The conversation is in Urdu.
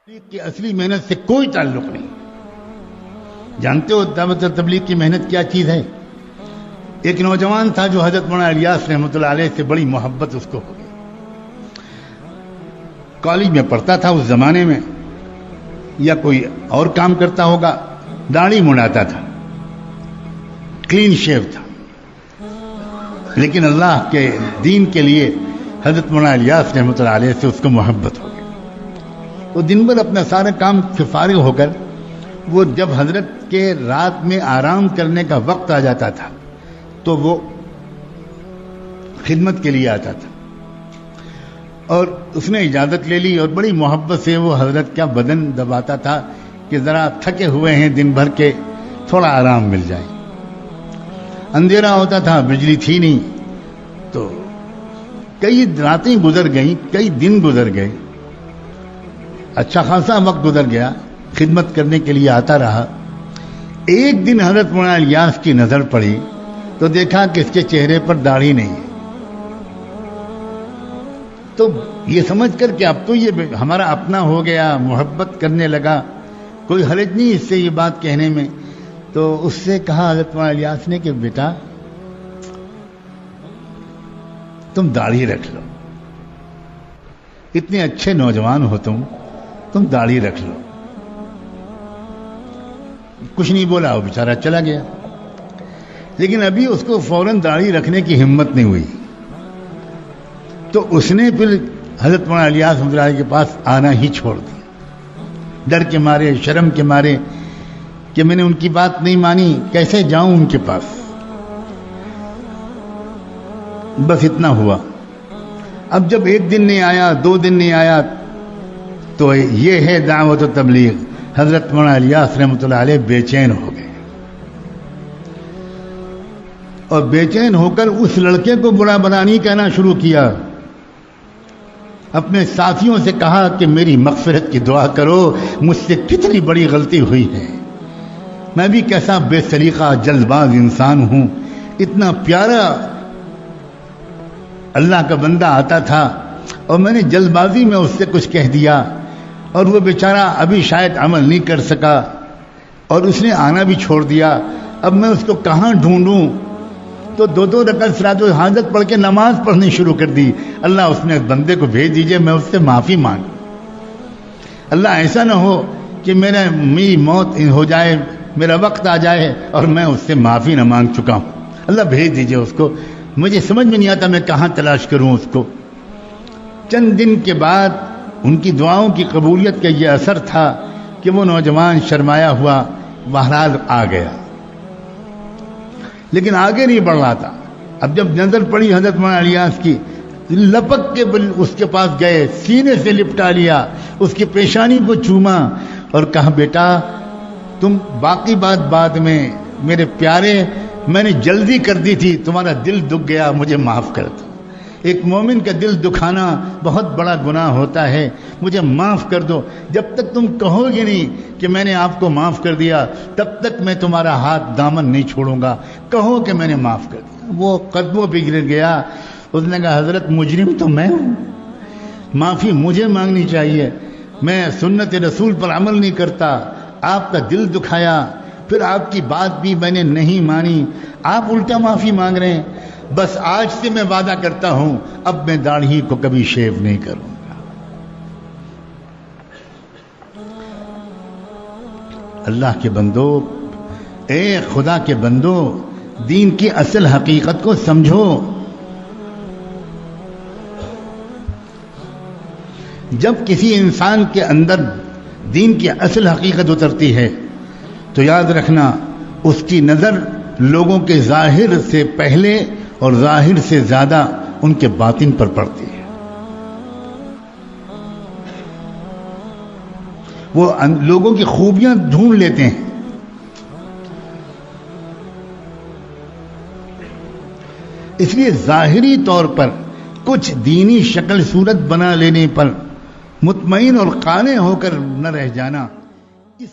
کی اصلی محنت سے کوئی تعلق نہیں. جانتے ہو دعوت اور تبلیغ کی محنت کیا چیز ہے؟ ایک نوجوان تھا جو حضرت مولانا الیاس رحمۃ اللہ علیہ سے بڑی محبت اس کو ہو گئی. کالج میں پڑھتا تھا اس زمانے میں، یا کوئی اور کام کرتا ہوگا، داڑھی منڈاتا تھا، کلین شیو تھا، لیکن اللہ کے دین کے لیے حضرت مولانا الیاس رحمۃ اللہ علیہ سے اس کو محبت ہو گئی. وہ دن بھر اپنا سارا کام سے فارغ ہو کر وہ جب حضرت کے رات میں آرام کرنے کا وقت آ جاتا تھا تو وہ خدمت کے لیے آتا تھا، اور اس نے اجازت لے لی اور بڑی محبت سے وہ حضرت کا بدن دباتا تھا کہ ذرا تھکے ہوئے ہیں دن بھر کے، تھوڑا آرام مل جائے. اندھیرا ہوتا تھا، بجلی تھی نہیں، تو کئی راتیں گزر گئیں، کئی دن گزر گئے، اچھا خاصا وقت گزر گیا، خدمت کرنے کے لیے آتا رہا. ایک دن حضرت مولانا الیاس کی نظر پڑی تو دیکھا کہ اس کے چہرے پر داڑھی نہیں ہے. تو یہ سمجھ کر کہ اب تو یہ ہمارا اپنا ہو گیا، محبت کرنے لگا، کوئی حرج نہیں اس سے یہ بات کہنے میں. تو اس سے کہا حضرت مولانا الیاس نے کہ بیٹا تم داڑھی رکھ لو، اتنے اچھے نوجوان ہو تم داڑھی رکھ لو. کچھ نہیں بولا، وہ بیچارہ چلا گیا. لیکن ابھی اس کو فوراً داڑھی رکھنے کی ہمت نہیں ہوئی، تو اس نے پھر حضرت مولانا الیاس رحمۃ اللہ علیہ کے پاس آنا ہی چھوڑ دیا، ڈر کے مارے، شرم کے مارے کہ میں نے ان کی بات نہیں مانی، کیسے جاؤں ان کے پاس. بس اتنا ہوا. اب جب ایک دن نہیں آیا، دو دن نہیں آیا، تو یہ ہے دعوت و تبلیغ. حضرت مولانا الیاس رحمۃ اللہ علیہ بے چین ہو گئے، اور بے چین ہو کر اس لڑکے کو برا بھلا نہیں کہنا شروع کیا. اپنے ساتھیوں سے کہا کہ میری مغفرت کی دعا کرو، مجھ سے کتنی بڑی غلطی ہوئی ہے، میں بھی کیسا بے سلیقہ جلد باز انسان ہوں. اتنا پیارا اللہ کا بندہ آتا تھا اور میں نے جلد بازی میں اس سے کچھ کہہ دیا، اور وہ بیچارہ ابھی شاید عمل نہیں کر سکا اور اس نے آنا بھی چھوڑ دیا. اب میں اس کو کہاں ڈھونڈوں؟ تو دو رکعت صلاۃ الحاجت پڑھ کے نماز پڑھنی شروع کر دی. اللہ اس نے اس بندے کو بھیج دیجئے، میں اس سے معافی مانگ. اللہ ایسا نہ ہو کہ میری موت ہو جائے، میرا وقت آ جائے اور میں اس سے معافی نہ مانگ چکا ہوں. اللہ بھیج دیجئے اس کو، مجھے سمجھ میں نہیں آتا میں کہاں تلاش کروں اس کو. چند دن کے بعد ان کی دعاؤں کی قبولیت کا یہ اثر تھا کہ وہ نوجوان شرمایا ہوا بہرحال آ گیا، لیکن آگے نہیں بڑھ رہا تھا. اب جب نظر پڑی حضرت مولانا الیاس کی، لپک کے اس کے پاس گئے، سینے سے لپٹا لیا، اس کی پیشانی کو چوما اور کہا بیٹا تم باقی بات بعد میں، میرے پیارے میں نے جلدی کر دی تھی، تمہارا دل دکھ گیا، مجھے معاف کر دو. ایک مومن کا دل دکھانا بہت بڑا گناہ ہوتا ہے، مجھے معاف کر دو. جب تک تم کہو گے نہیں کہ میں نے آپ کو معاف کر دیا، تب تک میں تمہارا ہاتھ دامن نہیں چھوڑوں گا. کہو کہ میں نے معاف کر دیا. وہ قدموں پہ گر گیا. اس نے کہا حضرت مجرم تو میں ہوں، معافی مجھے مانگنی چاہیے، میں سنت رسول پر عمل نہیں کرتا، آپ کا دل دکھایا، پھر آپ کی بات بھی میں نے نہیں مانی، آپ الٹا معافی مانگ رہے ہیں. بس آج سے میں وعدہ کرتا ہوں اب میں داڑھی کو کبھی شیو نہیں کروں گا. اللہ کے بندو، اے خدا کے بندو، دین کی اصل حقیقت کو سمجھو. جب کسی انسان کے اندر دین کی اصل حقیقت اترتی ہے تو یاد رکھنا اس کی نظر لوگوں کے ظاہر سے پہلے اور ظاہر سے زیادہ ان کے باطن پر پڑتی ہے. وہ لوگوں کی خوبیاں ڈھونڈ لیتے ہیں. اس لیے ظاہری طور پر کچھ دینی شکل صورت بنا لینے پر مطمئن اور قانع ہو کر نہ رہ جانا